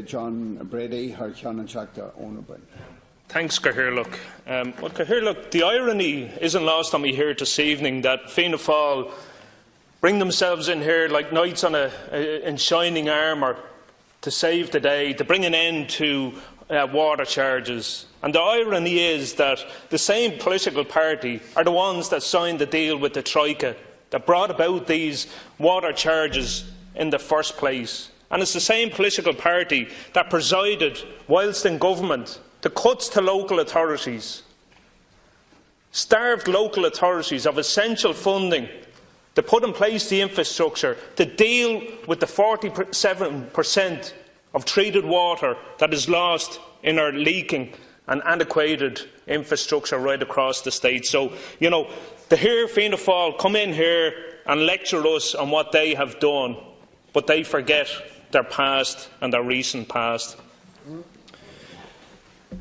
John Brady, Owen. Thanks, Cathaoirleach. Well, Cathaoirleach, the irony isn't lost on me here this evening that Fianna Fáil bring themselves in here like knights in shining armour to save the day, to bring an end to water charges. And the irony is that the same political party are the ones that signed the deal with the Troika that brought about these water charges in the first place. And it's the same political party that presided, whilst in government, the cuts to local authorities, starved local authorities of essential funding to put in place the infrastructure to deal with the 47% of treated water that is lost in our leaking and antiquated infrastructure right across the state. So, to hear Fianna Fáil come in here and lecture us on what they have done, but they forget their past and their recent past.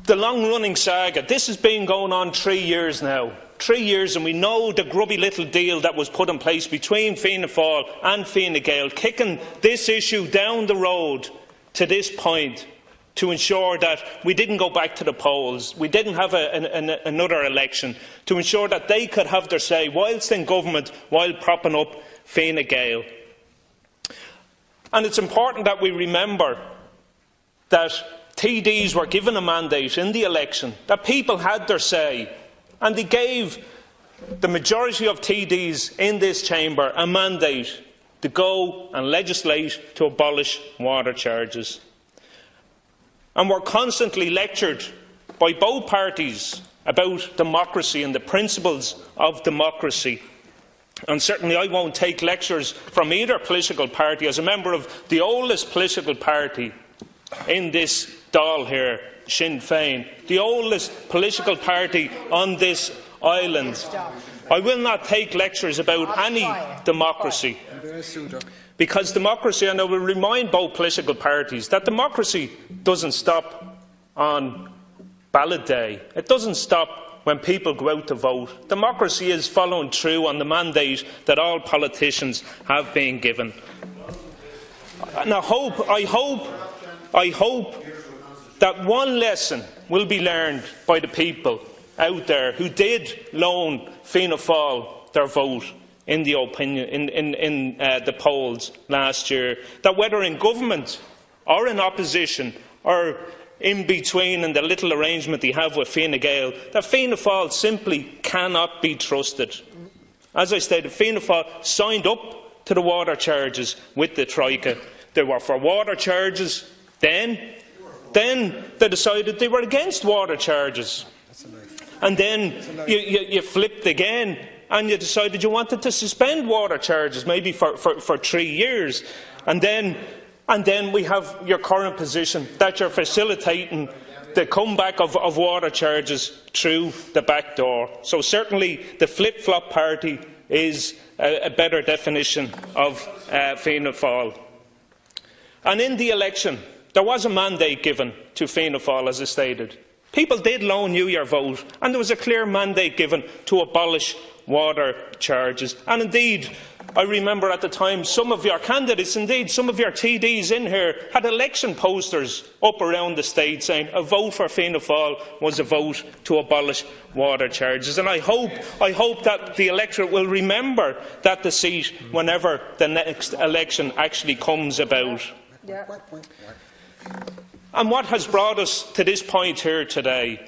The long-running saga, this has been going on 3 years now. 3 years, and we know the grubby little deal that was put in place between Fianna Fáil and Fine Gael, kicking this issue down the road to this point to ensure that we didn't go back to the polls, we didn't have another election, to ensure that they could have their say whilst in government, while propping up Fine Gael. And it's important that we remember that TDs were given a mandate in the election, that people had their say, and they gave the majority of TDs in this chamber a mandate to go and legislate to abolish water charges. And we're constantly lectured by both parties about democracy and the principles of democracy. And certainly I won't take lectures from either political party. As a member of the oldest political party in this Dáil here, Sinn Féin, the oldest political party on this island, I will not take lectures about any democracy. Because democracy, and I will remind both political parties, that democracy doesn't stop on ballot day. It doesn't stop when people go out to vote. Democracy is following through on the mandate that all politicians have been given. And I hope that one lesson will be learned by the people out there who did loan Fianna Fáil their vote in the the polls last year, that whether in government or in opposition or in between in the little arrangement they have with Fine Gael, that Fianna Fáil simply cannot be trusted. As I stated, Fianna Fáil signed up to the water charges with the Troika. They were for water charges then they decided they were against water charges. And then you flipped again and you decided you wanted to suspend water charges, maybe for 3 years. And then we have your current position that you're facilitating the comeback of water charges through the back door. So certainly the flip-flop party is a better definition of Fianna Fáil. And in the election, there was a mandate given to Fianna Fáil, as I stated. People did loan you your vote, and there was a clear mandate given to abolish water charges. And indeed, I remember at the time some of your candidates, indeed some of your TDs in here, had election posters up around the state saying a vote for Fianna Fáil was a vote to abolish water charges. And I hope that the electorate will remember that deceit whenever the next election actually comes about. Yeah. And what has brought us to this point here today?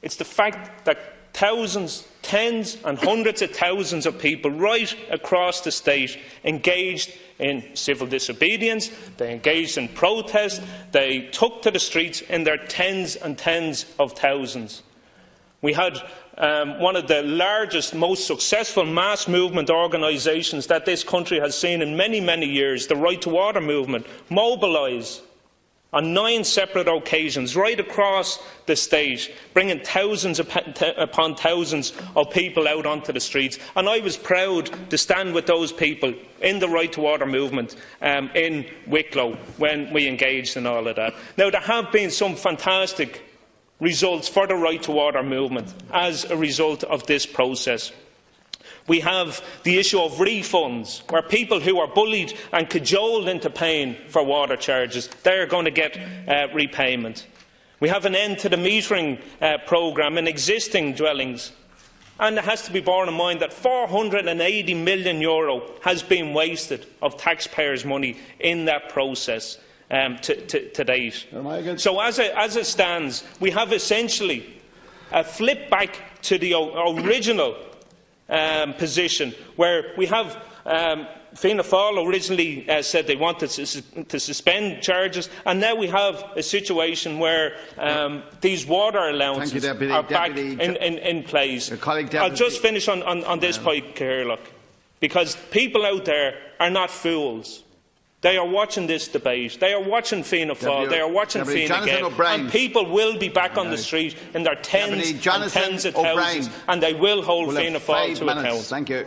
It's the fact that thousands, tens and hundreds of thousands of people right across the state engaged in civil disobedience, they engaged in protest, they took to the streets in their tens and tens of thousands. We had one of the largest, most successful mass movement organisations that this country has seen in many, many years, the Right to Water movement, mobilise on 9 separate occasions right across the state, bringing thousands upon thousands of people out onto the streets. And I was proud to stand with those people in the Right to Water movement in Wicklow when we engaged in all of that. Now, there have been some fantastic results for the Right to Water movement as a result of this process. We have the issue of refunds, where people who are bullied and cajoled into paying for water charges, they are going to get repayment. We have an end to the metering programme in existing dwellings. And it has to be borne in mind that €480 million has been wasted of taxpayers' money in that process to date. So as it stands, we have essentially a flip back to the original position, where we have Fianna Fáil originally said they wanted to suspend charges, and now we have a situation where these water allowances are back in place. I'll just finish on this point, Cathaoirleach, because people out there are not fools. They are watching this debate. They are watching Fianna Fáil. They are watching Fine Gael. And people will be back on the street in their tens and tens of thousands, and they will hold Fianna Fáil to account. Thank you.